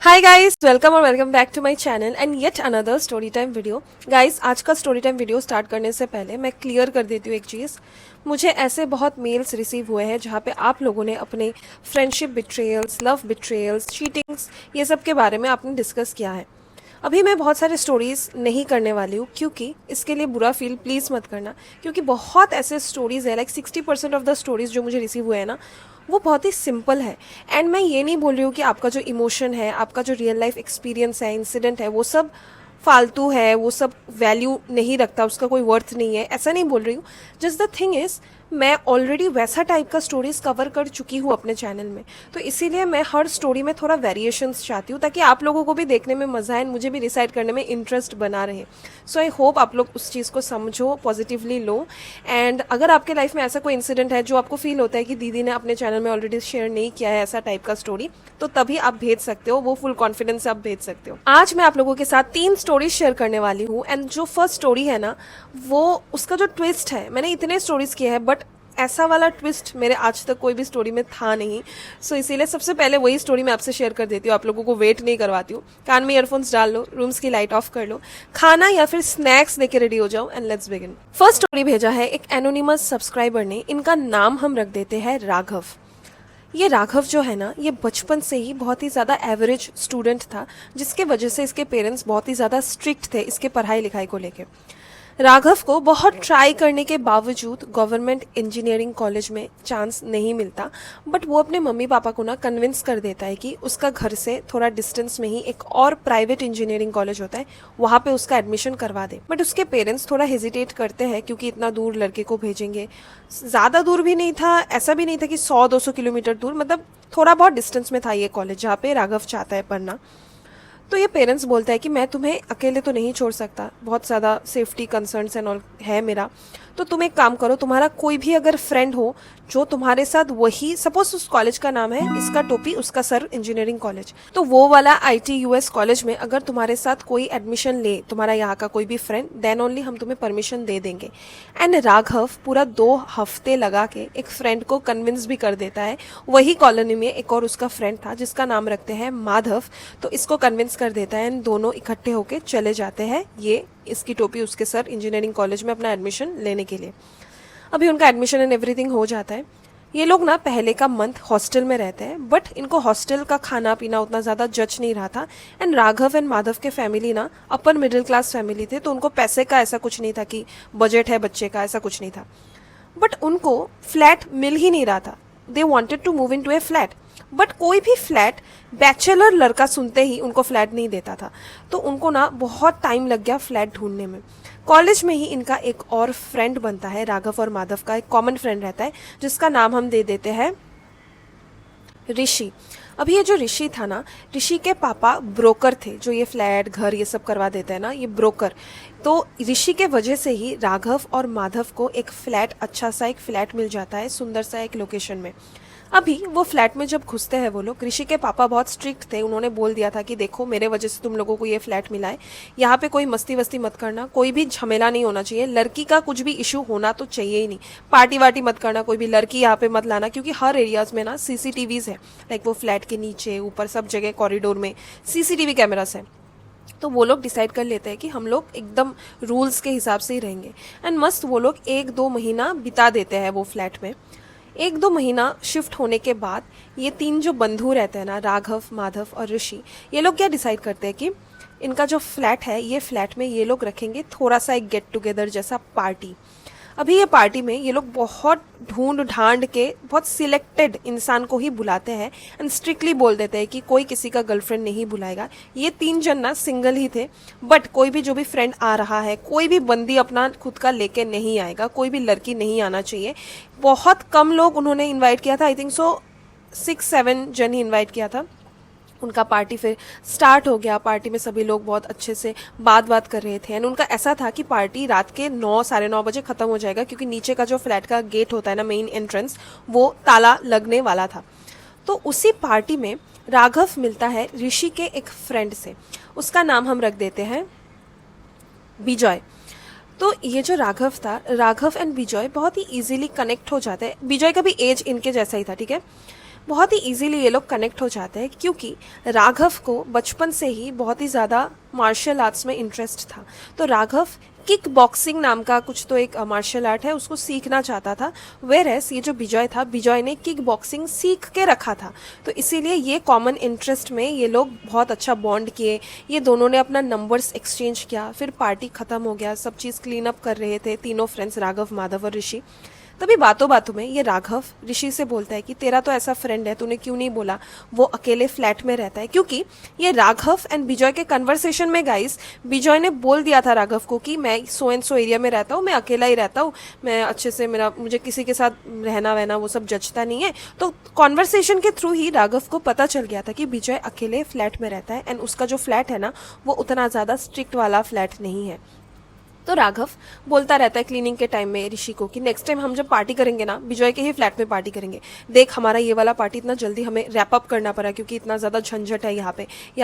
Hi guys, welcome back to my channel and yet another story time video. Guys, आज का story time video start करने से पहले मैं क्लियर कर देती हूँ एक चीज़। मुझे ऐसे बहुत मेल्स रिसीव हुए हैं जहाँ पे आप लोगों ने अपने फ्रेंडशिप बिट्रेयल्स, लव बिट्रेयल्स, चीटिंग्स, ये सब के बारे में आपने डिस्कस किया है। अभी मैं बहुत सारे स्टोरीज़ नहीं करने वाली हूँ, क्योंकि इसके लिए बुरा फील प्लीज़ मत करना, क्योंकि बहुत ऐसे स्टोरीज़ है, लाइक 60% ऑफ द स्टोरीज़ जो मुझे रिसीव हुए हैं ना, वो बहुत ही सिंपल है। एंड मैं ये नहीं बोल रही हूँ कि आपका जो इमोशन है, आपका जो रियल लाइफ एक्सपीरियंस है, इंसिडेंट है, वो सब फालतू है, वो सब वैल्यू नहीं रखता, उसका कोई वर्थ नहीं है, ऐसा नहीं बोल रही हूँ। जस्ट द थिंग इज़, मैं ऑलरेडी वैसा टाइप का स्टोरीज कवर कर चुकी हूँ अपने चैनल में, तो इसीलिए मैं हर स्टोरी में थोड़ा वेरिएशंस चाहती हूँ, ताकि आप लोगों को भी देखने में मज़ा आए, मुझे भी डिसाइड करने में इंटरेस्ट बना रहे। सो आई होप आप लोग उस चीज़ को समझो, पॉजिटिवली लो। एंड अगर आपके लाइफ में ऐसा कोई इंसिडेंट है जो आपको फील होता है कि दीदी ने अपने चैनल में ऑलरेडी शेयर नहीं किया है ऐसा टाइप का स्टोरी, तो तभी आप भेज सकते हो, वो फुल कॉन्फिडेंस से आप भेज सकते हो। आज मैं आप लोगों के साथ 3 स्टोरीज शेयर करने वाली हूँ। एंड जो फर्स्ट स्टोरी है ना, वो उसका जो ट्विस्ट है, मैंने इतने स्टोरीज किए हैं बट ऐसा वाला ट्विस्ट मेरे आज तक कोई भी स्टोरी में था नहीं। सो इसीलिए सबसे पहले वही स्टोरी मैं आपसे शेयर कर देती हूँ, आप लोगों को वेट नहीं करवाती हूँ। कान में ईयरफोन्स डाल लो, रूम्स की लाइट ऑफ कर लो, खाना या फिर स्नैक्स लेके रेडी हो जाओ and let's begin. First story भेजा है एक एनोनिमस सब्सक्राइबर ने। इनका नाम हम रख देते हैं राघव। ये राघव जो है ना, ये बचपन से ही बहुत ही ज़्यादा एवरेज स्टूडेंट था, जिसके वजह से इसके पेरेंट्स बहुत ही ज़्यादा स्ट्रिक्ट थे इसके पढ़ाई लिखाई को लेके। राघव को बहुत ट्राई करने के बावजूद गवर्नमेंट इंजीनियरिंग कॉलेज में चांस नहीं मिलता, बट वो अपने मम्मी पापा को ना कन्विंस कर देता है कि उसका घर से थोड़ा डिस्टेंस में ही एक और प्राइवेट इंजीनियरिंग कॉलेज होता है, वहाँ पे उसका एडमिशन करवा दे। बट उसके पेरेंट्स थोड़ा हेजिटेट करते हैं, क्योंकि इतना दूर लड़के को भेजेंगे। ज़्यादा दूर भी नहीं था, ऐसा भी नहीं था कि 100-200 किलोमीटर दूर, मतलब थोड़ा बहुत डिस्टेंस में था ये कॉलेज जहाँ पे राघव चाहता है पढ़ना। तो ये पेरेंट्स बोलता है कि मैं तुम्हें अकेले तो नहीं छोड़ सकता, बहुत ज़्यादा सेफ्टी कंसर्न्स एंड ऑल है मेरा, तो तुम एक काम करो, तुम्हारा कोई भी अगर फ्रेंड हो जो तुम्हारे साथ वही, सपोज उस कॉलेज का नाम है इसका टोपी उसका सर इंजीनियरिंग कॉलेज, तो वो वाला ITUS कॉलेज में अगर तुम्हारे साथ कोई एडमिशन ले, तुम्हारा यहाँ का कोई भी फ्रेंड, देन ओनली हम तुम्हें परमिशन दे देंगे। एंड राघव पूरा 2 हफ्ते लगा के एक फ्रेंड को कन्विंस भी कर देता है। वही कॉलोनी में एक और उसका फ्रेंड था जिसका नाम रखते हैं माधव, तो इसको कन्विंस कर देता है एंड दोनों इकट्ठे होके चले जाते हैं ये इसकी टोपी उसके सर इंजीनियरिंग कॉलेज में अपना एडमिशन लेने के लिए। अभी उनका एडमिशन एंड एवरीथिंग हो जाता है। ये लोग ना पहले का मंथ हॉस्टल में रहते हैं, बट इनको हॉस्टल का खाना पीना उतना ज़्यादा जच नहीं रहा था। एंड राघव एंड माधव के फैमिली ना अपर मिडिल क्लास फैमिली थे, तो उनको पैसे का ऐसा कुछ नहीं था कि बजट है बच्चे का, ऐसा कुछ नहीं था। बट उनको फ्लैट मिल ही नहीं रहा था। They wanted to move in to a flat, but कोई भी फ्लैट बैचलर लड़का सुनते ही उनको फ्लैट नहीं देता था, तो उनको ना बहुत टाइम लग गया फ्लैट ढूंढने में। कॉलेज में ही इनका एक और फ्रेंड बनता है, राघव और माधव का एक कॉमन फ्रेंड रहता है जिसका नाम हम दे देते हैं ऋषि। अभी ये जो ऋषि था ना, ऋषि के पापा ब्रोकर थे, जो ये फ्लैट घर ये सब करवा देते हैं ना, ये ब्रोकर। तो ऋषि के वजह से ही राघव और माधव को एक फ्लैट, अच्छा सा एक फ्लैट मिल जाता है, सुंदर सा एक लोकेशन में। अभी वो फ्लैट में जब घुसते हैं वो लोग, ऋषि के पापा बहुत स्ट्रिक्ट थे, उन्होंने बोल दिया था कि देखो मेरे वजह से तुम लोगों को ये फ्लैट मिला है, यहाँ पे कोई मस्ती वस्ती मत करना, कोई भी झमेला नहीं होना चाहिए, लड़की का कुछ भी इशू होना तो चाहिए ही नहीं, पार्टी वार्टी मत करना, कोई भी लड़की यहाँ पे मत लाना, क्योंकि हर एरियाज में ना CCTVs है, लाइक वो फ्लैट के नीचे ऊपर सब जगह कॉरिडोर में CCTV कैमरास है। तो वो लोग डिसाइड कर लेते हैं कि हम लोग एकदम रूल्स के हिसाब से ही रहेंगे। एंड मस्त वो लोग 1-2 महीना बिता देते हैं वो फ्लैट में। 1-2 महीना शिफ्ट होने के बाद ये 3 जो बंधु रहते हैं ना, राघव, माधव और ऋषि, ये लोग क्या डिसाइड करते हैं कि इनका जो फ्लैट है, ये फ्लैट में ये लोग रखेंगे थोड़ा सा एक गेट टुगेदर जैसा पार्टी। अभी ये पार्टी में ये लोग बहुत ढूंढ ढांड के बहुत सिलेक्टेड इंसान को ही बुलाते हैं एंड स्ट्रिक्टली बोल देते हैं कि कोई किसी का गर्लफ्रेंड नहीं बुलाएगा। ये 3 जन ना सिंगल ही थे, बट कोई भी जो भी फ्रेंड आ रहा है, कोई भी बंदी अपना खुद का लेके नहीं आएगा, कोई भी लड़की नहीं आना चाहिए। बहुत कम लोग उन्होंने इन्वाइट किया था, आई थिंक सो 6-7 जन ही इन्वाइट किया था। उनका पार्टी फिर स्टार्ट हो गया। पार्टी में सभी लोग बहुत अच्छे से बात कर रहे थे एंड उनका ऐसा था कि पार्टी रात के 9-9:30 बजे खत्म हो जाएगा, क्योंकि नीचे का जो फ्लैट का गेट होता है ना, मेन एंट्रेंस, वो ताला लगने वाला था। तो उसी पार्टी में राघव मिलता है ऋषि के एक फ्रेंड से, उसका नाम हम रख देते हैं विजय। तो ये जो राघव था, राघव एंड विजय बहुत ही इजीली कनेक्ट हो जाते हैं। विजय का भी एज इनके जैसा ही था, ठीक है। बहुत ही इजीली ये लोग कनेक्ट हो जाते हैं क्योंकि राघव को बचपन से ही बहुत ही ज़्यादा मार्शल आर्ट्स में इंटरेस्ट था। तो राघव किक बॉक्सिंग नाम का कुछ तो एक मार्शल आर्ट है, उसको सीखना चाहता था। वेरएस ये जो विजय था, विजय ने किक बॉक्सिंग सीख के रखा था। तो इसीलिए ये कॉमन इंटरेस्ट में ये लोग बहुत अच्छा बॉन्ड किए। ये दोनों ने अपना नंबर्स एक्सचेंज किया। फिर पार्टी ख़त्म हो गया, सब चीज़ क्लीन अप कर रहे थे तीनों फ्रेंड्स, राघव, माधव और ऋषि। तभी बातों बातों में ये राघव ऋषि से बोलता है कि तेरा तो ऐसा फ्रेंड है, तूने क्यों नहीं बोला वो अकेले फ्लैट में रहता है। क्योंकि ये राघव एंड विजय के कन्वर्सेशन में गाइस, विजय ने बोल दिया था राघव को कि मैं सो एंड सो एरिया में रहता हूँ, मैं अकेला ही रहता हूँ, मैं अच्छे से, मुझे किसी के साथ रहना वहना वो सब जचता नहीं है। तो कॉन्वर्सेशन के थ्रू ही राघव को पता चल गया था कि विजय अकेले फ्लैट में रहता है एंड उसका जो फ्लैट है ना वो उतना ज़्यादा स्ट्रिक्ट वाला फ्लैट नहीं है। तो राघव बोलता रहता है क्लीनिंग के टाइम में ऋषि को कि नेक्स्ट टाइम हम जब पार्टी करेंगे ना, विजय के ही फ्लैट में पार्टी करेंगे। देख, हमारा ये वाला पार्टी इतना जल्दी हमें रैप अप करना पड़ा क्योंकि इतना ज़्यादा झंझट है यहाँ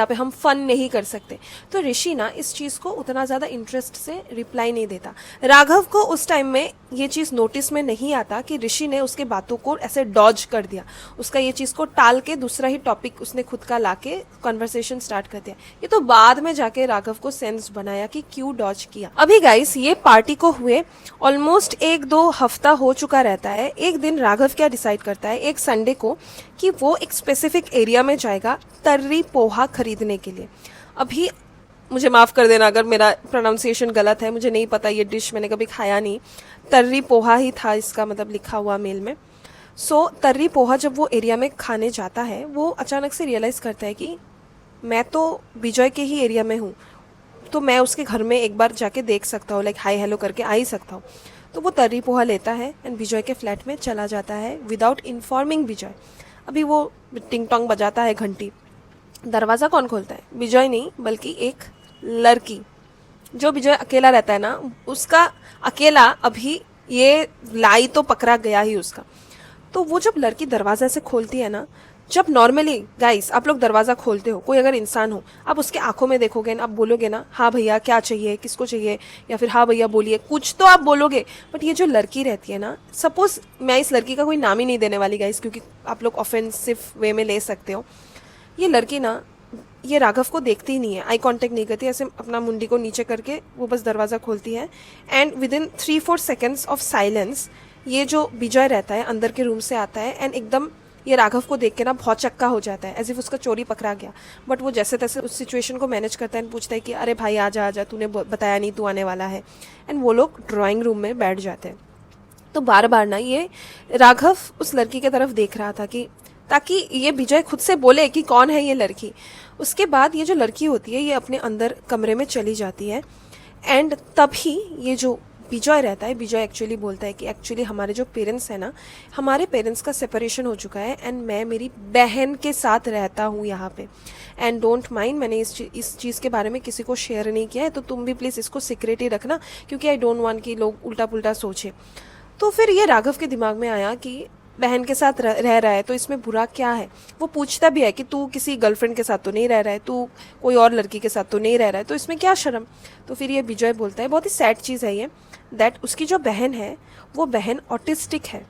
पे हम फन नहीं कर सकते। तो ऋषि ना इस चीज़ को उतना ज़्यादा इंटरेस्ट से रिप्लाई नहीं देता। राघव को उस टाइम में ये चीज़ नोटिस में नहीं आता कि ऋषि ने उसके बातों को ऐसे डॉज कर दिया, उसका ये चीज़ को टाल के दूसरा ही टॉपिक उसने खुद का ला के कॉन्वर्सेशन स्टार्ट कर दिया। ये तो बाद में जाके राघव को सेंस बनाया कि क्यों डॉज किया। अभी गाइस ये पार्टी को हुए ऑलमोस्ट 1-2 हफ्ता हो चुका रहता है। एक दिन राघव क्या डिसाइड करता है, एक संडे को, कि वो एक स्पेसिफिक एरिया में जाएगा तर्री पोहा खरीदने के लिए। अभी मुझे माफ़ कर देना अगर मेरा प्रोनाउंसिएशन गलत है, मुझे नहीं पता, ये डिश मैंने कभी खाया नहीं। तर्री पोहा ही था इसका मतलब लिखा हुआ मेल में। सो तर्री पोहा जब वो एरिया में खाने जाता है, वो अचानक से रियलाइज़ करता है कि मैं तो विजय के ही एरिया में हूँ, तो मैं उसके घर में एक बार जाके देख सकता हूँ, लाइक हाई हेलो करके आ ही सकता हूँ। तो वो तर्री पोहा लेता है एंड विजय के फ्लैट में चला जाता है विदाउट इन्फॉर्मिंग विजय। अभी वो टिंग टोंग बजाता है घंटी। दरवाज़ा कौन खोलता है? विजय नहीं, बल्कि एक लड़की। जो विजय अकेला रहता है ना, उसका अकेला अभी ये लाई तो पकड़ा गया ही उसका। तो वो जब लड़की दरवाज़ा से खोलती है ना, जब नॉर्मली गाइस आप लोग दरवाज़ा खोलते हो, कोई अगर इंसान हो, आप उसके आंखों में देखोगे ना, आप बोलोगे ना हाँ भैया क्या चाहिए, किसको चाहिए, या फिर हाँ भैया बोलिए, कुछ तो आप बोलोगे। बट ये जो लड़की रहती है ना, सपोज मैं इस लड़की का कोई नाम ही नहीं देने वाली गाइस क्योंकि आप लोग ऑफेंसिव वे में ले सकते हो। ये लड़की ना, ये राघव को देखती ही नहीं है, आई कांटेक्ट नहीं करती, ऐसे अपना मुंडी को नीचे करके वो बस दरवाज़ा खोलती है and with in 3-4 seconds of silence ये जो विजय रहता है अंदर के रूम से आता है एंड एकदम ये राघव को देख के ना बहुत चक्का हो जाता है, एज इफ उसका चोरी पकड़ा गया। बट वो जैसे तैसे उस सिचुएशन को मैनेज करता है एंड पूछता है कि अरे भाई आजा आजा, तूने बताया नहीं तू आने वाला है। एंड वो लोग ड्राइंग रूम में बैठ जाते हैं। तो बार बार ना ये राघव उस लड़की की तरफ देख रहा था कि ताकि ये विजय खुद से बोले कि कौन है ये लड़की। उसके बाद ये जो लड़की होती है ये अपने अंदर कमरे में चली जाती है एंड तभी ये जो विजय रहता है, विजय एक्चुअली बोलता है कि एक्चुअली हमारे जो पेरेंट्स हैं ना, हमारे पेरेंट्स का सेपरेशन हो चुका है एंड मैं मेरी बहन के साथ रहता हूँ यहाँ पे। एंड डोंट माइंड, मैंने इस चीज़ के बारे में किसी को शेयर नहीं किया है, तो तुम भी प्लीज़ इसको सीक्रेट ही रखना क्योंकि आई डोंट वांट कि लोग उल्टा पुल्टा सोचे। तो फिर ये राघव के दिमाग में आया कि बहन के साथ रह रहा है तो इसमें बुरा क्या है। वो पूछता भी है कि तू किसी गर्लफ्रेंड के साथ तो नहीं रह रहा है, तू कोई और लड़की के साथ तो नहीं रह रहा है, तो इसमें क्या शर्म। तो फिर ये विजय बोलता है, बहुत ही सैड चीज़ है ये, दैट उसकी जो बहन है वो बहन ऑटिस्टिक है।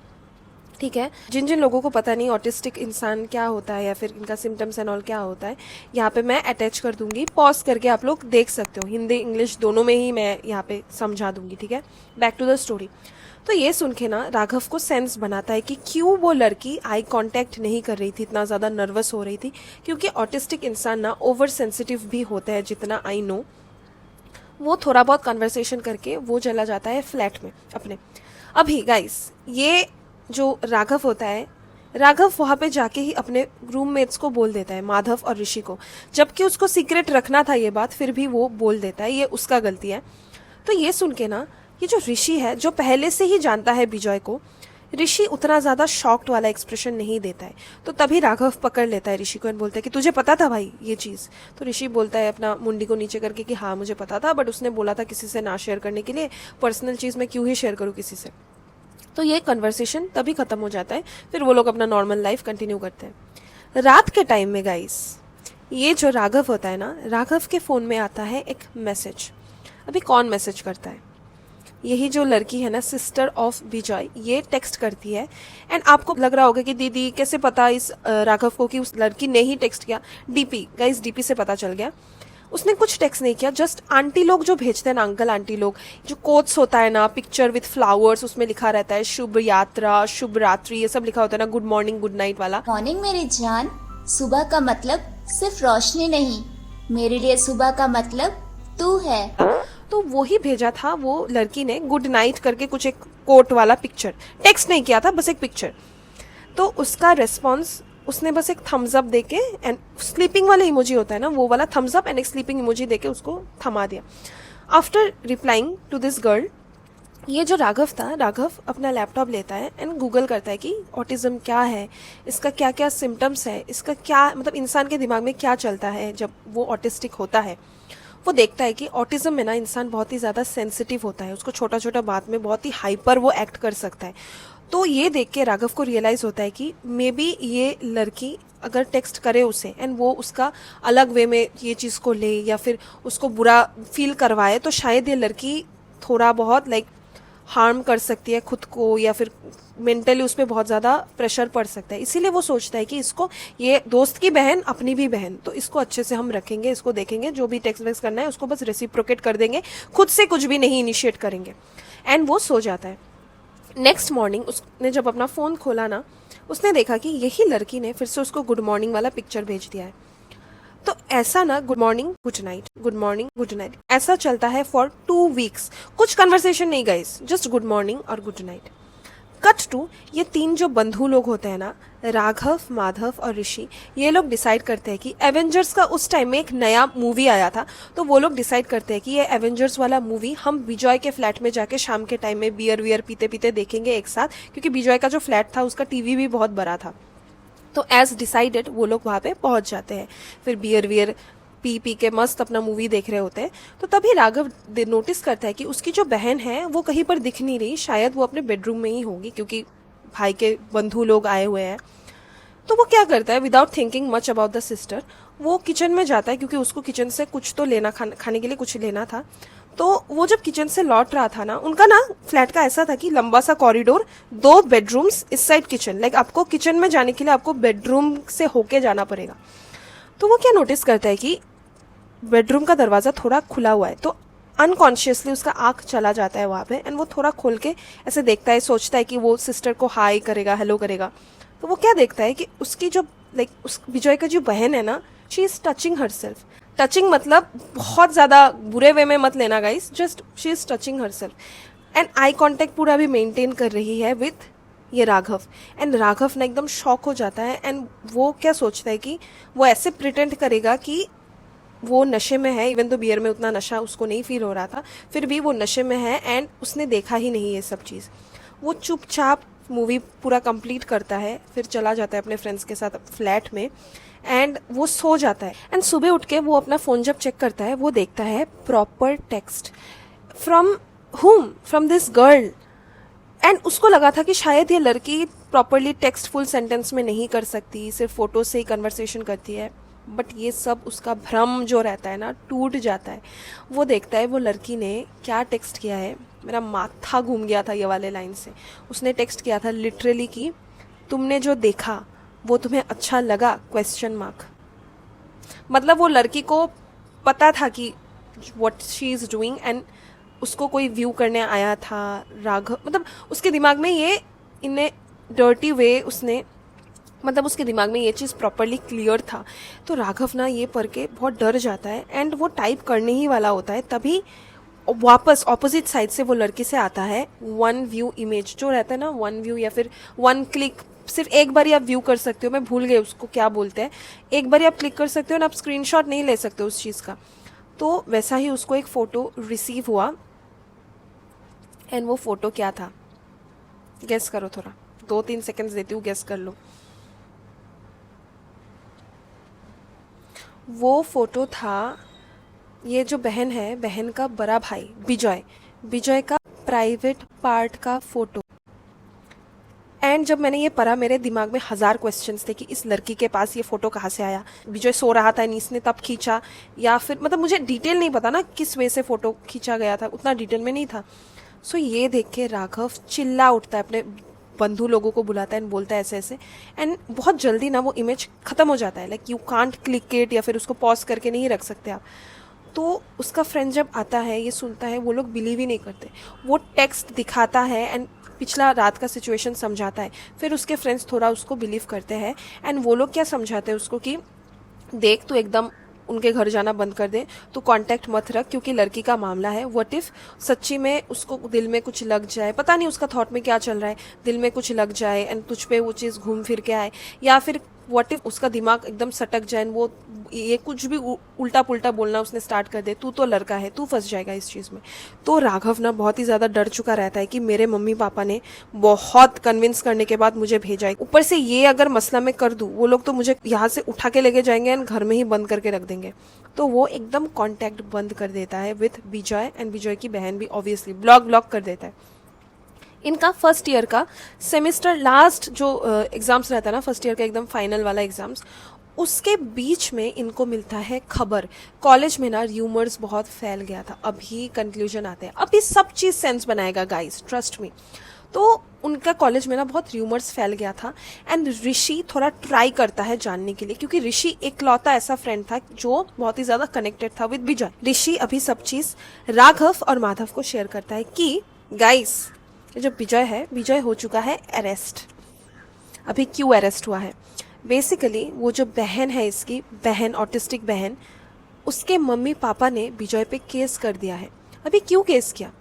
ठीक है, जिन जिन लोगों को पता नहीं ऑटिस्टिक इंसान क्या होता है या फिर इनका सिम्टम्स एंड ऑल क्या होता है, यहाँ पे मैं अटैच कर दूंगी, पॉज करके आप लोग देख सकते हो, हिंदी इंग्लिश दोनों में ही मैं यहाँ पे समझा दूंगी। ठीक है, बैक टू द स्टोरी। तो ये सुन के ना राघव को सेंस बनाता है कि क्यों वो लड़की आई कांटेक्ट नहीं कर रही थी, इतना ज़्यादा नर्वस हो रही थी, क्योंकि ऑटिस्टिक इंसान ना ओवर सेंसिटिव भी होता है जितना आई नो। वो थोड़ा बहुत कन्वर्सेशन करके वो चला जाता है फ्लैट में अपने। अभी गाइस ये जो राघव होता है, राघव वहाँ पे जाके ही अपने रूममेट्स को बोल देता है, माधव और ऋषि को, जबकि उसको सीक्रेट रखना था ये बात, फिर भी वो बोल देता है, ये उसका गलती है। तो ये सुन के ना ये जो ऋषि है, जो पहले से ही जानता है विजय को, ऋषि उतना ज़्यादा शॉक्ड वाला एक्सप्रेशन नहीं देता है। तो तभी राघव पकड़ लेता है ऋषि को एंड बोलता है कि तुझे पता था भाई ये चीज़। तो ऋषि बोलता है अपना मुंडी को नीचे करके कि हाँ मुझे पता था, बट उसने बोला था किसी से ना शेयर करने के लिए, पर्सनल चीज़ मैं क्यों ही शेयर करूँ किसी से। तो ये कन्वर्सेशन तभी ख़त्म हो जाता है, फिर वो लोग अपना नॉर्मल लाइफ कंटिन्यू करते हैं। रात के टाइम में गाइस ये जो राघव होता है ना, राघव के फ़ोन में आता है एक मैसेज। अभी कौन मैसेज करता है? यही जो लड़की है ना, सिस्टर ऑफ विजय, ये टेक्स्ट करती है। एंड आपको लग रहा होगा कि दीदी कैसे पता इस राघव को कि उस लड़की ने ही टेक्स्ट किया। डीपी गाइस, डीपी से पता चल गया। उसने कुछ टेक्स्ट नहीं किया, जस्ट आंटी लोग जो भेजते हैं ना, अंकल आंटी लोग, जो कोट्स होता है ना, पिक्चर विथ फ्लावर्स, उसमें लिखा रहता है शुभ यात्रा, शुभ रात्रि, ये सब लिखा होता है ना, गुड मॉर्निंग गुड नाइट वाला। मॉर्निंग मेरी जान, सुबह का मतलब सिर्फ रोशनी नहीं, मेरे लिए सुबह का मतलब तू है। तो वही भेजा था वो लड़की ने, गुड नाइट करके कुछ एक कोट वाला पिक्चर, टेक्स्ट नहीं किया था, बस एक पिक्चर। तो उसका रेस्पॉन्स उसने बस एक थम्स अप देके, एंड स्लीपिंग वाला इमोजी होता है ना, वो वाला थम्स अप एंड एक स्लीपिंग इमोजी देके उसको थमा दिया। After replying to this girl, ये जो राघव था, राघव अपना लैपटॉप लेता है एंड गूगल करता है कि ऑटिज्म क्या है, इसका क्या क्या सिम्टम्स है, इसका क्या मतलब इंसान के दिमाग में क्या चलता है जब वो ऑटिस्टिक होता है। वो देखता है कि ऑटिज्म में ना इंसान बहुत ही ज़्यादा सेंसिटिव होता है, उसको छोटा छोटा बात में बहुत ही हाइपर वो एक्ट कर सकता है। तो ये देख के राघव को रियलाइज़ होता है कि मे बी ये लड़की अगर टेक्स्ट करे उसे एंड वो उसका अलग वे में ये चीज़ को ले या फिर उसको बुरा फील करवाए, तो शायद ये लड़की थोड़ा बहुत हार्म कर सकती है खुद को, या फिर मेंटली उस पर बहुत ज़्यादा प्रेशर पड़ सकता है। इसीलिए वो सोचता है कि इसको, ये दोस्त की बहन अपनी भी बहन, तो इसको अच्छे से हम रखेंगे, इसको देखेंगे, जो भी टेक्स्ट वेक्स्ट करना है उसको बस रेसिप्रोकेट कर देंगे, खुद से कुछ भी नहीं इनिशिएट करेंगे। एंड वो सो जाता है। नेक्स्ट मॉर्निंग उसने जब अपना फ़ोन खोला ना, उसने देखा कि यही लड़की ने फिर से उसको गुड मॉर्निंग वाला पिक्चर भेज दिया है। तो ऐसा ना, good morning good night, good morning good night, ऐसा चलता है फॉर 2 वीक्स। कुछ कन्वर्सेशन नहीं गाइस, जस्ट गुड मॉर्निंग और गुड नाइट। कट टू, ये 3 जो बंधु लोग होते हैं ना, राघव, माधव और ऋषि, ये लोग डिसाइड करते हैं कि एवेंजर्स का उस टाइम में एक नया मूवी आया था, तो वो लोग डिसाइड करते हैं कि ये एवेंजर्स वाला मूवी हम विजय के फ्लैट में जाके शाम के टाइम में बियर वियर पीते पीते देखेंगे एक साथ, क्योंकि विजय का जो फ्लैट था उसका टीवी भी बहुत बड़ा था। तो एज डिसाइडेड वो लोग वहाँ पे पहुँच जाते हैं, फिर बियर वियर पी पी के मस्त अपना मूवी देख रहे होते हैं। तो तभी राघव नोटिस करता है कि उसकी जो बहन है वो कहीं पर दिख नहीं रही, शायद वो अपने बेडरूम में ही होगी, क्योंकि भाई के बंधु लोग आए हुए हैं। तो वो क्या करता है, without thinking much about the sister, वो किचन में जाता है, क्योंकि उसको किचन से कुछ तो लेना, खाने के लिए कुछ लेना था। तो वो जब किचन से लौट रहा था ना, उनका ना फ्लैट का ऐसा था कि लंबा सा कॉरिडोर, 2 बेडरूम्स, इस साइड किचन, आपको किचन में जाने के लिए आपको बेडरूम से होके जाना पड़ेगा। तो वो क्या नोटिस करता है कि बेडरूम का दरवाज़ा थोड़ा खुला हुआ है, तो अनकॉन्शियसली उसका आँख चला जाता है वहाँ पे, एंड वो थोड़ा खोल के ऐसे देखता है, सोचता है कि वो सिस्टर को हाई करेगा, हेलो करेगा। तो वो क्या देखता है कि उसकी जो उस विजय का जो बहन है ना, she is touching her self. Touching मतलब बहुत ज़्यादा बुरे वे में मत लेना guys, just she is touching her self and eye contact पूरा भी मेंटेन कर रही है विथ ये राघव। एंड राघव ना एकदम शॉक हो जाता है, एंड वो क्या सोचता है कि वो ऐसे प्रिटेंड करेगा कि वो नशे में है, इवन तो बियर में उतना नशा उसको नहीं फील हो रहा था, फिर भी वो नशे में है एंड उसने देखा ही नहीं ये सब चीज़। वो चुपचाप मूवी पूरा कंप्लीट करता है, फिर चला जाता है अपने फ्रेंड्स के साथ फ्लैट में, एंड वो सो जाता है। एंड सुबह उठ के वो अपना फ़ोन जब चेक करता है, वो देखता है प्रॉपर टेक्स्ट फ्रॉम हुम, फ्रॉम दिस गर्ल। एंड उसको लगा था कि शायद ये लड़की प्रॉपरली टेक्स्ट फुल सेंटेंस में नहीं कर सकती, सिर्फ फोटो से ही कन्वर्सेशन करती है, बट ये सब उसका भ्रम जो रहता है ना, टूट जाता है। वो देखता है वो लड़की ने क्या टेक्स्ट किया है, मेरा माथा घूम गया था ये वाले लाइन से। उसने टेक्स्ट किया था लिटरली कि तुमने जो देखा वो तुम्हें अच्छा लगा, क्वेश्चन मार्क। मतलब वो लड़की को पता था कि what she is doing, and उसको कोई व्यू करने आया था राघव, मतलब उसके दिमाग में ये इन ए डर्टी वे उसने, मतलब उसके दिमाग में ये चीज़ प्रॉपरली क्लियर था। तो राघव ना ये पढ़ के बहुत डर जाता है, एंड वो टाइप करने ही वाला होता है, तभी वापस ऑपोजिट साइड से वो लड़की से आता है 1 व्यू इमेज, जो रहता है ना 1 व्यू या फिर 1 क्लिक, सिर्फ एक बार ही आप व्यू कर सकते हो, मैं भूल गई उसको क्या बोलते हैं, एक बार ही आप क्लिक कर सकते हो ना, आप स्क्रीनशॉट नहीं ले सकते उस चीज़ का। तो वैसा ही उसको एक फ़ोटो रिसीव हुआ, एंड वो फ़ोटो क्या था, गेस करो, थोड़ा 2-3 सेकेंड्स देती हूँ, गेस कर लो। वो फ़ोटो था, ये जो बहन है, बहन का बड़ा भाई विजय, विजय का प्राइवेट पार्ट का फ़ोटो। एंड जब मैंने ये पढ़ा, मेरे दिमाग में 1000 क्वेश्चंस थे कि इस लड़की के पास ये फ़ोटो कहाँ से आया, विजय सो रहा था इसने तब खींचा, या फिर मतलब मुझे डिटेल नहीं पता ना किस वे से फ़ोटो खींचा गया था, उतना डिटेल में नहीं था। सो ये देख के राघव चिल्ला उठता है, अपने बंधु लोगों को बुलाता है एंड बोलता है ऐसे ऐसे, एंड बहुत जल्दी ना वो इमेज खत्म हो जाता है, like you can't click it या फिर उसको पॉज करके नहीं रख सकते आप। तो उसका फ्रेंड जब आता है, ये सुनता है, वो लोग बिलीव ही नहीं करते। वो टेक्स्ट दिखाता है एंड पिछला रात का सिचुएशन समझाता है, फिर उसके फ्रेंड्स थोड़ा उसको बिलीव करते हैं एंड वो लोग क्या समझाते हैं उसको कि देख तू एकदम उनके घर जाना बंद कर दे, तू कांटेक्ट मत रख क्योंकि लड़की का मामला है। व्हाट इफ सच्ची में उसको दिल में कुछ लग जाए, पता नहीं उसका थॉट में क्या चल रहा है, दिल में कुछ लग जाए एंड तुझ पे वो चीज़ घूम फिर के आए, या फिर व्हाट इफ उसका दिमाग एकदम सटक जाए, वो ये कुछ भी उल्टा पुल्टा बोलना उसने स्टार्ट कर दे, तू तो लड़का है, तू फंस जाएगा इस चीज़ में। तो राघव ना बहुत ही ज़्यादा डर चुका रहता है कि मेरे मम्मी पापा ने बहुत कन्विंस करने के बाद मुझे भेजा है, ऊपर से ये अगर मसला मैं कर दूँ, वो लोग तो मुझे यहाँ से उठा के लेके जाएंगे एंड घर में ही बंद करके रख देंगे। तो वो एकदम कॉन्टैक्ट बंद कर देता है विथ विजय, एंड विजय की बहन भी ऑब्वियसली ब्लॉक कर देता है। इनका फर्स्ट ईयर का सेमेस्टर लास्ट जो एग्ज़ाम्स रहता है ना, फर्स्ट ईयर का एकदम फाइनल वाला एग्ज़ाम्स, उसके बीच में इनको मिलता है खबर, कॉलेज में ना र्यूमर्स बहुत फैल गया था। अभी कंक्लूजन आते हैं, अभी सब चीज़ सेंस बनाएगा गाइस, ट्रस्ट मी। तो उनका कॉलेज में ना बहुत र्यूमर्स फैल गया था एंड ऋषि थोड़ा ट्राई करता है जानने के लिए, क्योंकि ऋषि एकलौता ऐसा फ्रेंड था जो बहुत ही ज़्यादा कनेक्टेड था विद विजय। ऋषि अभी सब चीज़ राघव और माधव को शेयर करता है कि गाइस, जो विजय है, विजय हो चुका है अरेस्ट। अभी क्यों अरेस्ट हुआ है? बेसिकली वो जो बहन है, इसकी बहन, ऑटिस्टिक बहन, उसके मम्मी पापा ने विजय पे केस कर दिया है। अभी क्यों केस किया?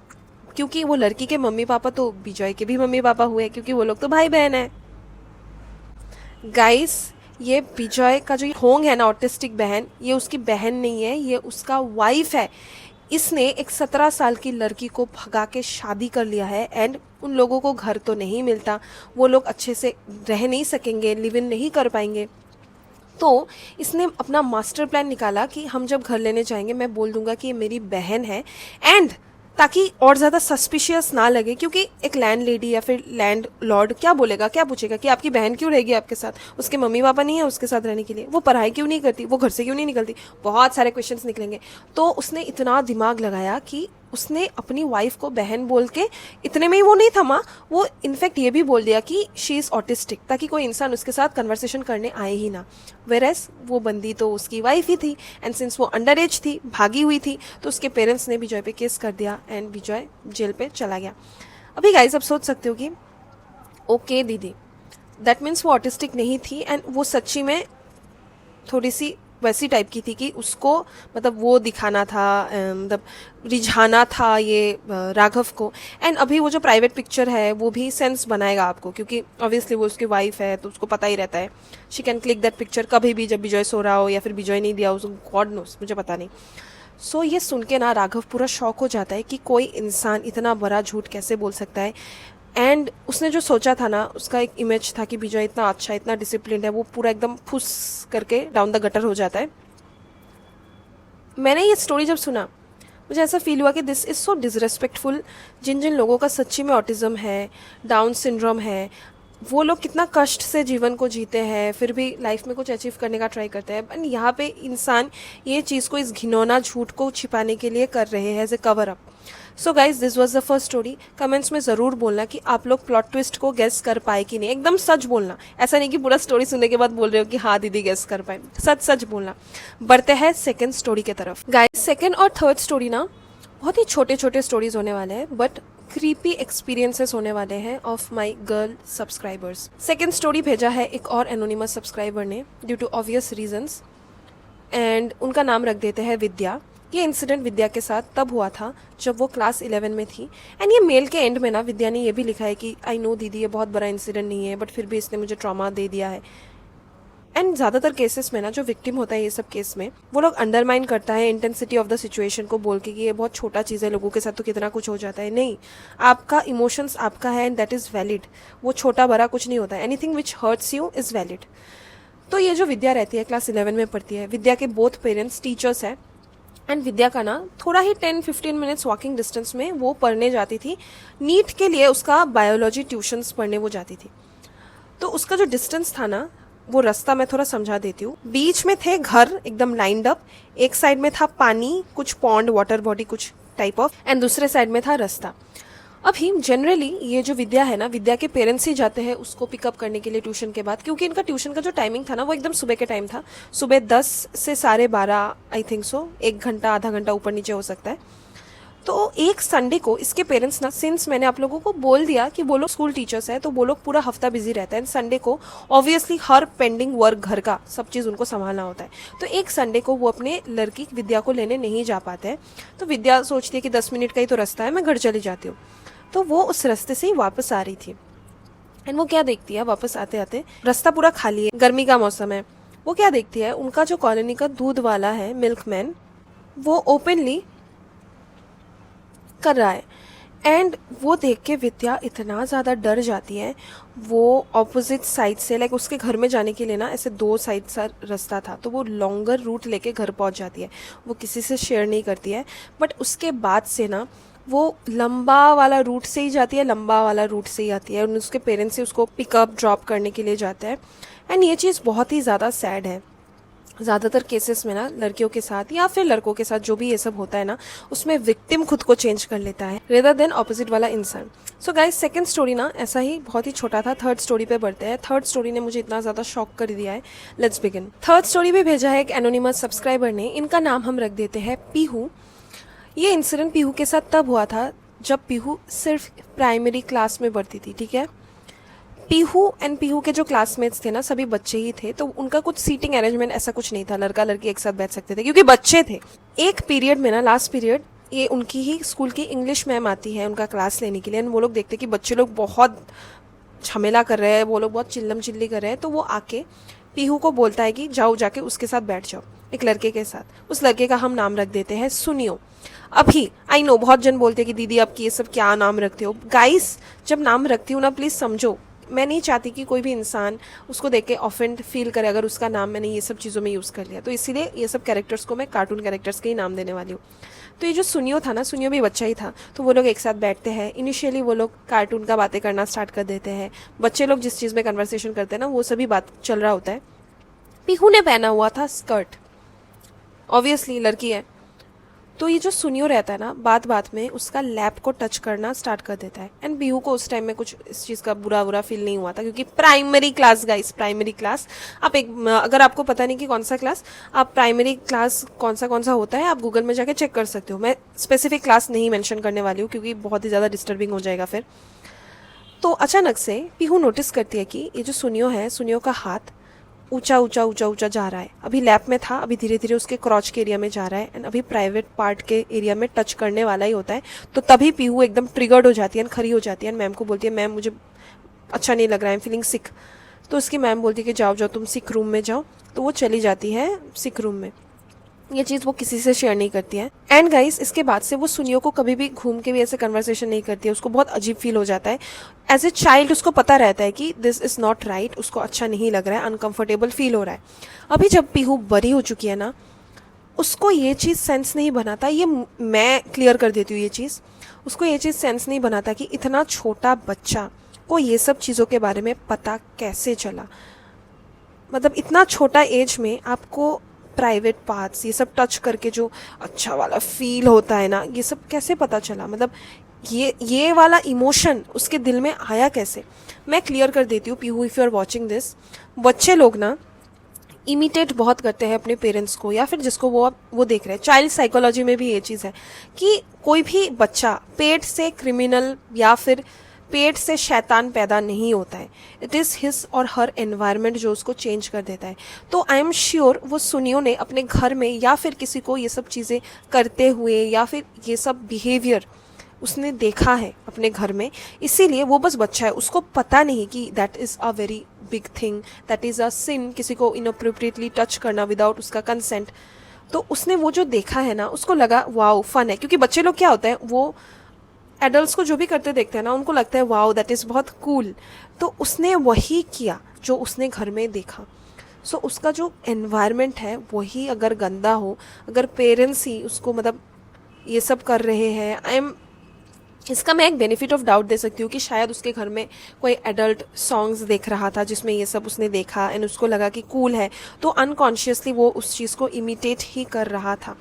क्योंकि वो लड़की के मम्मी पापा तो विजय के भी मम्मी पापा हुए, क्योंकि वो लोग तो भाई बहन है। गाइस, ये विजय का जो होंग है ना, ऑटिस्टिक बहन, ये उसकी बहन नहीं है, ये उसका वाइफ है। इसने एक 17 साल की लड़की को भगा के शादी कर लिया है एंड उन लोगों को घर तो नहीं मिलता, वो लोग अच्छे से रह नहीं सकेंगे, लिव इन नहीं कर पाएंगे। तो इसने अपना मास्टर प्लान निकाला कि हम जब घर लेने जाएंगे मैं बोल दूंगा कि ये मेरी बहन है, एंड ताकि और ज़्यादा सस्पिशियस ना लगे, क्योंकि एक लैंड लेडी या फिर लैंड लॉर्ड क्या बोलेगा, क्या पूछेगा कि आपकी बहन क्यों रहेगी आपके साथ, उसके मम्मी पापा नहीं है उसके साथ रहने के लिए, वो पढ़ाई क्यों नहीं करती, वो घर से क्यों नहीं निकलती, बहुत सारे क्वेश्चंस निकलेंगे। तो उसने इतना दिमाग लगाया कि उसने अपनी वाइफ को बहन बोल के, इतने में ही वो नहीं थमा, वो इनफैक्ट ये भी बोल दिया कि शी इज़ ऑटिस्टिक, ताकि कोई इंसान उसके साथ कन्वर्सेशन करने आए ही ना। वेरएस वो बंदी तो उसकी वाइफ ही थी एंड सिंस वो अंडर एज थी, भागी हुई थी, तो उसके पेरेंट्स ने विजय पे केस कर दिया एंड विजय जेल पे चला गया। अभी गाइस, अब सोच सकते हो कि ओके दीदी, दैट मीन्स वो ऑटिस्टिक नहीं थी एंड वो सच्ची में थोड़ी सी वैसी टाइप की थी कि उसको मतलब वो दिखाना था, मतलब रिझाना था ये राघव को। एंड अभी वो जो प्राइवेट पिक्चर है वो भी सेंस बनाएगा आपको, क्योंकि ऑब्वियसली वो उसकी वाइफ है तो उसको पता ही रहता है, she can click that picture कभी भी, जब विजय सो रहा हो या फिर विजय नहीं दिया उसको, गॉड नोस, मुझे पता नहीं। सो ये सुन के ना राघव पूरा शॉक हो जाता है कि कोई इंसान इतना बड़ा झूठ कैसे बोल सकता है। एंड उसने जो सोचा था ना, उसका एक इमेज था कि विजय इतना अच्छा, इतना डिसिप्लिन है, वो पूरा एकदम फुस करके डाउन द गटर हो जाता है। मैंने ये स्टोरी जब सुना, मुझे ऐसा फील हुआ कि दिस इज़ सो डिसरेस्पेक्टफुल। जिन जिन लोगों का सच्ची में ऑटिज़म है, डाउन सिंड्रोम है, वो लोग कितना कष्ट से जीवन को जीते हैं, फिर भी लाइफ में कुछ अचीव करने का ट्राई करते हैं, एंड यहाँ पे इंसान ये चीज़ को, इस घिनौना झूठ को छिपाने के लिए कर रहे हैं as a cover up. So guys, this was the first story. Comments में ज़रूर बोलना कि आप लोग प्लॉट ट्विस्ट को गेस कर पाए कि नहीं, एकदम सच बोलना, ऐसा नहीं कि पूरा स्टोरी सुनने के बाद बोल रहे हो कि हाँ दीदी गेस कर पाए, सच सच बोलना। बढ़ते हैं सेकेंड स्टोरी की तरफ। गाइज, सेकेंड और थर्ड स्टोरी ना बहुत ही छोटे छोटे स्टोरीज होने वाले हैं, बट क्रीपी एक्सपीरियंसेस होने वाले हैं of my girl subscribers. Second story भेजा है एक और एनोनिमस सब्सक्राइबर ने due to obvious reasons, and उनका नाम रख देते हैं विद्या। ये इंसिडेंट विद्या के साथ तब हुआ था जब वो क्लास 11 में थी, एंड ये मेल के एंड में ना विद्या ने ये भी लिखा है कि आई नो दीदी ये बहुत बड़ा इंसिडेंट नहीं है, बट फिर भी इसने मुझे ट्रॉमा दे दिया है। एंड ज़्यादातर केसेस में ना जो विक्टिम होता है ये सब केस में, वो लोग अंडरमाइन करता है इंटेंसिटी ऑफ द सिचुएशन को, बोल के कि ये बहुत छोटा चीज़ है, लोगों के साथ तो कितना कुछ हो जाता है। नहीं, आपका इमोशंस आपका है एंड दैट इज़ वैलिड, वो छोटा बड़ा कुछ नहीं होता है, anything which hurts you is valid. तो ये जो विद्या रहती है, क्लास 11 में पढ़ती है, विद्या के बोथ पेरेंट्स टीचर्स है, एंड विद्या का ना थोड़ा ही 10-15 मिनट्स वॉकिंग डिस्टेंस में वो पढ़ने जाती थी। नीट के लिए उसका बायोलॉजी ट्यूशन्स पढ़ने वो जाती थी। तो उसका जो डिस्टेंस था ना, वो रास्ता मैं थोड़ा समझा देती हूँ। बीच में थे घर एकदम लाइंड अप, एक साइड में था पानी, कुछ पॉन्ड, वाटर बॉडी कुछ टाइप ऑफ, एंड दूसरे साइड में था रास्ता। अभी जनरली ये जो विद्या है ना, विद्या के पेरेंट्स ही जाते हैं उसको पिकअप करने के लिए ट्यूशन के बाद, क्योंकि इनका ट्यूशन का जो टाइमिंग था ना वो एकदम सुबह के टाइम था, सुबह 10 से 12:30 आई थिंक सो, 1 घंटा आधा घंटा ऊपर नीचे हो सकता है। तो एक संडे को इसके पेरेंट्स ना, सिंस मैंने आप लोगों को बोल दिया कि वो लोग स्कूल टीचर्स हैं तो वो लोग पूरा हफ्ता बिजी रहता है, संडे को ऑब्वियसली हर पेंडिंग वर्क घर का सब चीज़ उनको संभालना होता है। तो एक संडे को वो अपने लड़की विद्या को लेने नहीं जा पाते हैं। तो विद्या सोचती है कि 10 मिनट का ही तो रास्ता है, मैं घर चली जाती हूँ। तो वो उस रास्ते से ही वापस आ रही थी एंड वो क्या देखती है, वापस आते आते रास्ता पूरा खाली है, गर्मी का मौसम है। वो क्या देखती है, उनका जो कॉलोनी का दूध वाला है, मिल्कमैन, वो ओपनली कर रहा है। एंड वो देख के विद्या इतना ज़्यादा डर जाती है। वो ऑपोजिट साइड से, लाइक उसके घर में जाने के लिए ना ऐसे 2 साइड सा रास्ता था, तो वो लॉन्गर रूट लेके घर पहुंच जाती है। वो किसी से शेयर नहीं करती है, बट उसके बाद से ना वो लंबा वाला रूट से ही जाती है, लंबा वाला रूट से ही आती है, और उसके पेरेंट्स से उसको पिकअप ड्रॉप करने के लिए जाते हैं। एंड ये चीज़ बहुत ही ज़्यादा सैड है। ज़्यादातर केसेस में ना लड़कियों के साथ या फिर लड़कों के साथ जो भी ये सब होता है ना, उसमें विक्टिम खुद को चेंज कर लेता है रेदर देन ऑपोजिट वाला इंसान। सो गाइस, सेकंड स्टोरी ना ऐसा ही बहुत ही छोटा था। थर्ड स्टोरी पे बढ़ते हैं। थर्ड स्टोरी ने मुझे इतना ज़्यादा शॉक कर दिया है। Let's begin. थर्ड स्टोरी भी भेजा है एक एनोनिमस सब्सक्राइबर ने। इनका नाम हम रख देते हैं पीहू। ये इंसिडेंट पीहू के साथ तब हुआ था जब पीहू सिर्फ प्राइमरी क्लास में पढ़ती थी, ठीक है। पीहू एंड पीहू के जो क्लासमेट्स थे ना, सभी बच्चे ही थे, तो उनका कुछ सीटिंग अरेंजमेंट ऐसा कुछ नहीं था, लड़का लड़की एक साथ बैठ सकते थे क्योंकि बच्चे थे। एक पीरियड में ना, लास्ट पीरियड, ये उनकी ही स्कूल की इंग्लिश मैम आती है उनका क्लास लेने के लिए। वो लोग देखते कि बच्चे लोग बहुत झमेला कर रहे हैं, वो लोग बहुत चिल्लम चिल्ली कर रहे हैं, तो वो आके पीहू को बोलता है कि जाओ जाके उसके साथ बैठ जाओ, एक लड़के के साथ। उस लड़के का हम नाम रख देते हैं सुनियो। अभी आई नो बहुत जन बोलते हैं कि दीदी आप ये सब क्या नाम रखते हो। गाइस, जब नाम रखती हूँ ना, प्लीज़ समझो, मैं नहीं चाहती कि कोई भी इंसान उसको देख के ऑफेंड फील करे अगर उसका नाम मैंने ये सब चीज़ों में यूज़ कर लिया। तो इसीलिए ये सब कैरेक्टर्स को मैं कार्टून कैरेक्टर्स के ही नाम देने वाली हूँ। तो ये जो सुनियो था ना, सुनियो भी बच्चा ही था, तो वो लोग एक साथ बैठते हैं। इनिशियली वो लोग कार्टून का बातें करना स्टार्ट कर देते हैं। बच्चे लोग जिस चीज़ में कन्वर्सेशन करते हैं ना, वो सभी बात चल रहा होता है। पीहू ने पहना हुआ था स्कर्ट, ऑब्वियसली लड़की है। तो ये जो सुनियो रहता है ना, बात बात में उसका लैप को टच करना स्टार्ट कर देता है। एंड पीहू को उस टाइम में कुछ इस चीज़ का बुरा फील नहीं हुआ था, क्योंकि primary class guys, primary class, आप एक, अगर आपको पता नहीं कि कौन सा क्लास, आप प्राइमरी क्लास कौन सा होता है आप गूगल में जाके चेक कर सकते हो। मैं स्पेसिफिक क्लास नहीं मेंशन करने वाली हूँ क्योंकि बहुत ही ज़्यादा डिस्टर्बिंग हो जाएगा फिर। तो अचानक से पीहू नोटिस करती है कि ये जो सुनियो है, सुनियो का हाथ ऊंचा जा रहा है। अभी लैप में था, अभी धीरे धीरे उसके क्रॉच के एरिया में जा रहा है एंड अभी प्राइवेट पार्ट के एरिया में टच करने वाला ही होता है। तो तभी पीहू एकदम ट्रिगर्ड हो जाती है, खड़ी हो जाती है, मैम को बोलती है मैम मुझे अच्छा नहीं लग रहा है, फीलिंग सिक। तो उसकी मैम बोलती है कि जाओ तुम सिक रूम में जाओ। तो वो चली जाती है सिक रूम में। ये चीज़ वो किसी से शेयर नहीं करती है। एंड गाइस, इसके बाद से वो सुनियो को कभी भी घूम के भी ऐसे कन्वर्सेशन नहीं करती है। उसको बहुत अजीब फील हो जाता है। एज ए चाइल्ड उसको पता रहता है कि दिस इज़ नॉट राइट, उसको अच्छा नहीं लग रहा है, अनकंफर्टेबल फील हो रहा है। अभी जब पीहू बड़ी हो चुकी है ना, उसको ये चीज़ सेंस नहीं बनाता, ये मैं क्लियर कर देती हूँ ये चीज़, उसको ये चीज़ सेंस नहीं बनाता कि इतना छोटा बच्चा को ये सब चीज़ों के बारे में पता कैसे चला। मतलब इतना छोटा एज में आपको प्राइवेट पार्ट्स ये सब टच करके जो अच्छा वाला फील होता है ना, ये सब कैसे पता चला, मतलब ये वाला इमोशन उसके दिल में आया कैसे। मैं क्लियर कर देती हूँ Pihu, if you are watching this, बच्चे लोग ना इमिटेट बहुत करते हैं अपने पेरेंट्स को या फिर जिसको वो देख रहे हैं। चाइल्ड साइकोलॉजी में भी ये चीज़ है कि कोई भी बच्चा पेट से क्रिमिनल या फिर पेट से शैतान पैदा नहीं होता है। इट इज़ हिज और हर एनवायरनमेंट जो उसको चेंज कर देता है। तो आई एम श्योर वो सुनियो ने अपने घर में या फिर किसी को ये सब चीज़ें करते हुए या फिर ये सब बिहेवियर उसने देखा है अपने घर में, इसीलिए वो बस बच्चा है, उसको पता नहीं कि that is a very big thing, that is a sin, किसी को इनअप्रोप्रिएटली टच करना विदाउट उसका कंसेंट। तो उसने वो जो देखा है ना, उसको लगा वाओ फन है, क्योंकि बच्चे लोग क्या होते हैं, वो एडल्ट्स को जो भी करते देखते हैं ना, उनको लगता है वाओ दैट इज़ बहुत कूल। तो उसने वही किया जो उसने घर में देखा। सो उसका जो एनवायरनमेंट है वही अगर गंदा हो, अगर पेरेंट्स ही उसको मतलब ये सब कर रहे हैं, इसका मैं एक बेनिफिट ऑफ डाउट दे सकती हूँ कि शायद उसके घर में कोई एडल्ट सॉन्ग्स देख रहा था जिसमें ये सब उसने देखा एंड उसको लगा कि कूल है, तो अनकॉन्शियसली वो उस चीज़ को इमिटेट ही कर रहा था।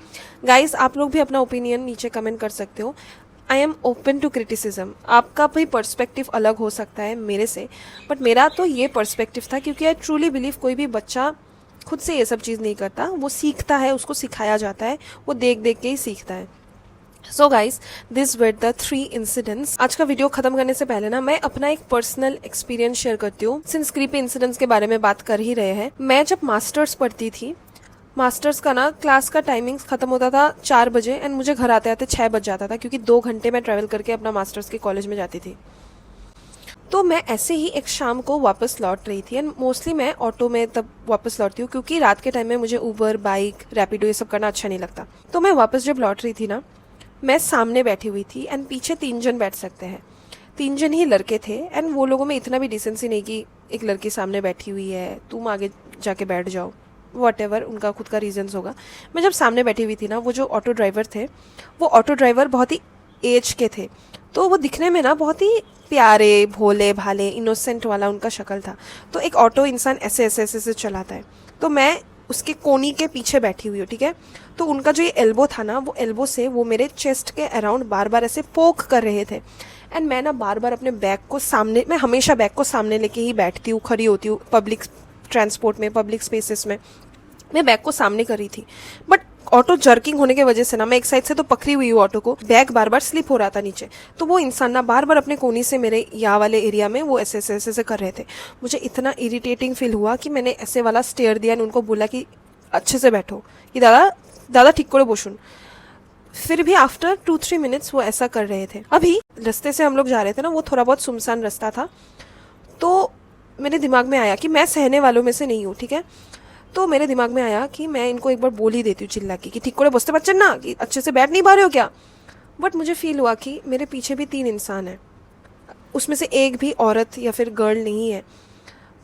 गाइस, आप लोग भी अपना ओपिनियन नीचे कमेंट कर सकते हो। I am open to criticism. आपका भी पर्सपेक्टिव अलग हो सकता है मेरे से, बट मेरा तो ये पर्सपेक्टिव था क्योंकि आई ट्रूली बिलीव कोई भी बच्चा खुद से ये सब चीज़ नहीं करता, वो सीखता है, उसको सिखाया जाता है, वो देख देख के ही सीखता है। सो guys, this were the 3 incidents. आज का वीडियो खत्म करने से पहले ना मैं अपना एक पर्सनल एक्सपीरियंस शेयर करती हूँ। सिंस क्रीपी इंसिडेंट्स के बारे में बात कर ही रहे हैं, मैं जब मास्टर्स पढ़ती थी, मास्टर्स का ना क्लास का टाइमिंग्स खत्म होता था 4 बजे एंड मुझे घर आते आते 6 बज जाता था, क्योंकि 2 घंटे मैं ट्रैवल करके अपना मास्टर्स के कॉलेज में जाती थी। तो मैं ऐसे ही एक शाम को वापस लौट रही थी एंड मोस्टली मैं ऑटो में तब वापस लौटती हूँ, क्योंकि रात के टाइम में मुझे उबर, बाइक, रैपिडो ये सब करना अच्छा नहीं लगता। तो मैं वापस जब लौट रही थी ना, मैं सामने बैठी हुई थी एंड पीछे 3 जन बैठ सकते हैं, 3 जन ही लड़के थे एंड वो लोगों में इतना भी डिसेंसी नहीं कि एक लड़की सामने बैठी हुई है तुम आगे जाके बैठ जाओ, वॉटेवर उनका खुद का रीजंस होगा। मैं जब सामने बैठी हुई थी ना, वो जो ऑटो ड्राइवर थे, वो ऑटो ड्राइवर बहुत ही एज के थे, तो वो दिखने में ना बहुत ही प्यारे, भोले भाले, इनोसेंट वाला उनका शक्ल था। तो एक ऑटो इंसान ऐसे ऐसे ऐसे से चलाता है, तो मैं उसके कोनी के पीछे बैठी हुई हूँ, ठीक है। तो उनका जो ये एल्बो था ना, वो एल्बो से वो मेरे चेस्ट के अराउंड बार बार ऐसे पोक कर रहे थे एंड मैं ना बार बार अपने बैग को सामने, मैं हमेशा बैग को सामने लेके ही बैठती हूँ, खड़ी होती हूँ पब्लिक ट्रांसपोर्ट में, पब्लिक स्पेसेस में मैं बैग को सामने कर रही थी। बट ऑटो जर्किंग होने की वजह से ना, मैं एक साइड से तो पकड़ी हुई हूँ ऑटो को, बैग बार बार स्लिप हो रहा था नीचे, तो वो इंसान ना बार बार अपने कोनी से मेरे यहाँ वाले एरिया में वो ऐसे ऐसे ऐसे ऐसे कर रहे थे। मुझे इतना इरिटेटिंग फील हुआ कि मैंने ऐसे वाला स्टेयर दिया और उनको बोला कि अच्छे से बैठो, कि दादा दादा ठीक करे बोशुन। फिर भी आफ्टर 2-3 मिनट्स वो ऐसा कर रहे थे। अभी रास्ते से हम लोग जा रहे थे ना, वो थोड़ा बहुत सुनसान रास्ता था, तो मेरे दिमाग में आया कि मैं सहने वालों में से नहीं हूँ, ठीक है। तो मेरे दिमाग में आया कि मैं इनको एक बार बोल ही देती हूँ चिल्ला के कि ठीक करे बसते बच्चन ना, कि अच्छे से बैठ नहीं पा रहे हो क्या। बट मुझे फील हुआ कि मेरे पीछे भी 3 इंसान हैं, उसमें से एक भी औरत या फिर गर्ल नहीं है।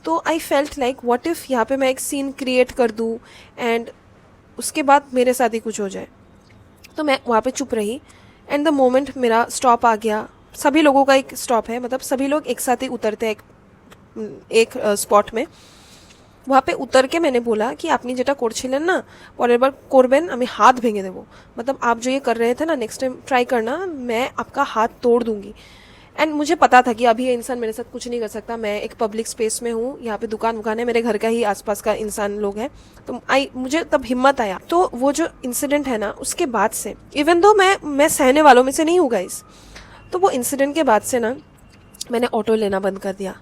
तो I felt like what if यहाँ पे मैं एक सीन क्रिएट कर दूँ एंड उसके बाद मेरे साथ ही कुछ हो जाए। तो मैं वहाँ पे चुप रही एंड द मोमेंट मेरा स्टॉप आ गया, सभी लोगों का एक स्टॉप है, मतलब सभी लोग एक साथ ही उतरते हैं एक स्पॉट में। वहाँ पे उतर के मैंने बोला कि आपनी जेटा करछिलेन ना, परेर बार करबेन आमी हाथ भेंगे देबो, मतलब आप जो ये कर रहे थे ना, नेक्स्ट टाइम ट्राई करना, मैं आपका हाथ तोड़ दूंगी। एंड मुझे पता था कि अभी ये इंसान मेरे साथ कुछ नहीं कर सकता, मैं एक पब्लिक स्पेस में हूँ, यहाँ पे दुकान वुकान है, मेरे घर का ही आसपास का इंसान लोग हैं, तो मुझे तब हिम्मत आया। तो वो जो इंसिडेंट है ना, उसके बाद से इवन दो मैं सहने वालों में से नहीं हूँ गाइस, तो वो इंसिडेंट के बाद से ना मैंने ऑटो लेना बंद कर दिया।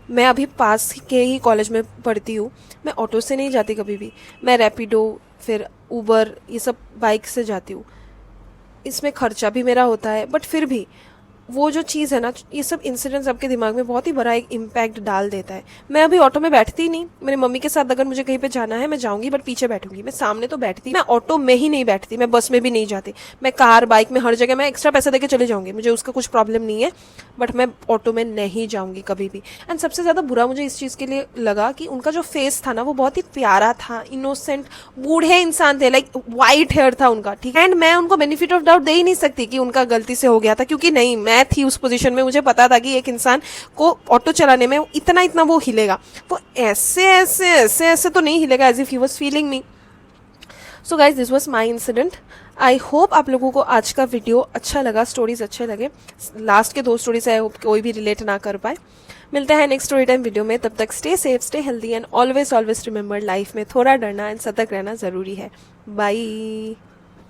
मैं अभी पास के ही कॉलेज में पढ़ती हूँ, मैं ऑटो से नहीं जाती कभी भी, मैं रैपिडो, फिर उबर, ये सब बाइक से जाती हूँ। इसमें खर्चा भी मेरा होता है, बट फिर भी वो जो चीज़ है ना, ये सब इंसिडेंट्स आपके दिमाग में बहुत ही बड़ा एक इम्पैक्ट डाल देता है। मैं अभी ऑटो में बैठती ही नहीं, मेरी मम्मी के साथ अगर मुझे कहीं पे जाना है मैं जाऊंगी, बट पीछे बैठूंगी, मैं सामने तो बैठती, मैं ऑटो में ही नहीं बैठती, मैं बस में भी नहीं जाती, मैं कार, बाइक में हर जगह मैं एक्स्ट्रा पैसे देके चले जाऊंगी, मुझे उसका कुछ प्रॉब्लम नहीं है, बट मैं ऑटो में नहीं जाऊंगी कभी भी। एंड सबसे ज़्यादा बुरा मुझे इस चीज़ के लिए लगा कि उनका जो फेस था ना, वो बहुत ही प्यारा था, इनोसेंट बूढ़े इंसान थे, लाइक वाइट हेयर था उनका, ठीक है। एंड मैं उनको बेनिफिट ऑफ डाउट दे ही नहीं सकती कि उनका गलती से हो गया था, क्योंकि नहीं, मैं थी उस पोजीशन में, मुझे पता था कि एक इंसान को ऑटो चलाने में इतना इतना वो हिलेगा, वो ऐसे ऐसे ऐसे ऐसे तो नहीं हिलेगा as if he was feeling me. So guys, this was my incident. I hope आप लोगों को आज का वीडियो अच्छा लगा, स्टोरीज अच्छे लगे। लास्ट के 2 स्टोरी से आई होप कोई भी रिलेट ना कर पाए। मिलते हैं नेक्स्ट स्टोरी टाइम वीडियो में, तब तक stay safe, stay healthy and always always remember, life में थोड़ा डरना एंड सतर्क रहना जरूरी है। बाय।